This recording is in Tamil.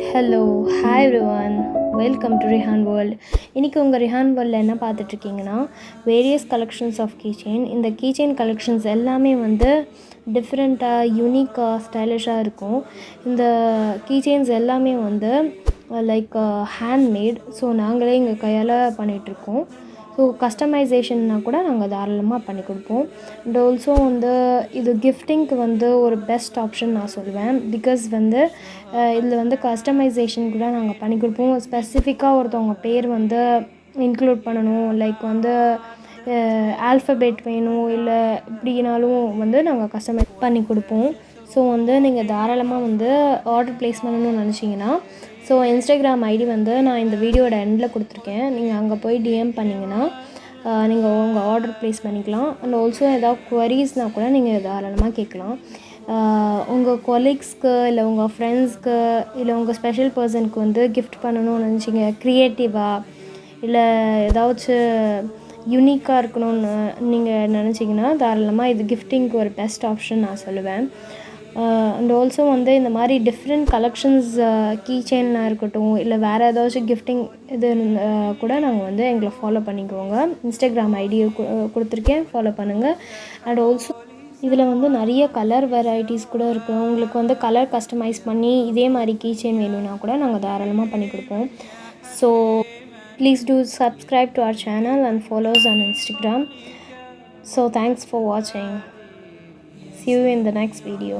Hello hi everyone, welcome to Rihan world. இன்றைக்கி உங்கள் ரிஹான் வேர்ல்டில் என்ன பார்த்துட்ருக்கீங்கன்னா, வேரியஸ் கலெக்ஷன்ஸ் ஆஃப் கீச்செயின். இந்த கீச்செயின் கலெக்ஷன்ஸ் எல்லாமே வந்து டிஃப்ரெண்ட்டாக யூனிக்காக ஸ்டைலிஷாக இருக்கும். இந்த கீச்செயின்ஸ் எல்லாமே வந்து லைக் ஹேண்ட்மேட். ஸோ நாங்களே எங்கள் கையால் பண்ணிகிட்ருக்கோம். ஸோ கஸ்டமைசேஷன்னா கூட நாங்கள் தாராளமாக பண்ணி கொடுப்போம். அண்ட் ஆல்சோ வந்து இது கிஃப்டிங்க்கு வந்து ஒரு பெஸ்ட் ஆப்ஷன் நான் சொல்லுவேன். பிகாஸ் வந்து இதில் வந்து கஸ்டமைசேஷன் கூட நாங்கள் பண்ணி கொடுப்போம். ஸ்பெசிஃபிக்காக ஒருத்தவங்க பேர் வந்து இன்க்ளூட் பண்ணணும், லைக் வந்து ஆல்ஃபபெட் வேணும், இல்லை இப்படினாலும் வந்து நாங்கள் கஸ்டமைஸ் பண்ணி கொடுப்போம். ஸோ வந்து நீங்கள் தாராளமாக வந்து ஆர்டர் ப்ளேஸ் பண்ணணும்னு நினச்சிங்கன்னா, ஸோ இன்ஸ்டாகிராம் ஐடி வந்து நான் இந்த வீடியோட எண்டில் கொடுத்துருக்கேன். நீங்கள் அங்கே போய் டிஎம் பண்ணிங்கன்னா நீங்கள் உங்கள் ஆர்டர் ப்ளேஸ் பண்ணிக்கலாம். அண்ட் ஆல்சோ ஏதாவது குவரிஸ்னால் கூட நீங்கள் தாராளமாக கேட்கலாம். உங்கள் கொலீக்ஸ்க்கு இல்லை உங்கள் ஃப்ரெண்ட்ஸ்க்கு இல்லை உங்கள் ஸ்பெஷல் பர்சனுக்கு வந்து கிஃப்ட் பண்ணணும்னு நினச்சிங்க, க்ரியேட்டிவாக இல்லை ஏதாச்சும் யூனிக்காக இருக்கணும்னு நீங்கள் நினச்சிங்கன்னா தாராளமாக இது கிஃப்டிங்க்கு ஒரு பெஸ்ட் ஆப்ஷன் நான் சொல்லுவேன். அண்ட் ஆல்சோ வந்து இந்த மாதிரி டிஃப்ரெண்ட் கலெக்ஷன்ஸ் கீ செயினாக இருக்கட்டும், இல்லை வேறு ஏதாச்சும் கிஃப்டிங் இது கூட நாங்கள் வந்து எங்களை ஃபாலோ பண்ணிக்குவோங்க. இன்ஸ்டாகிராம் ஐடியை கொடுத்துருக்கேன், ஃபாலோ பண்ணுங்கள். அண்ட் ஆல்சோ இதில் வந்து நிறைய கலர் வெரைட்டிஸ் கூட இருக்குது. உங்களுக்கு வந்து கலர் கஸ்டமைஸ் பண்ணி இதே மாதிரி கீ செயின் வேணும்னா கூட நாங்கள் தாராளமாக பண்ணி கொடுப்போம். So please do subscribe to our channel and follow us on Instagram. So thanks for watching. See you in the next video.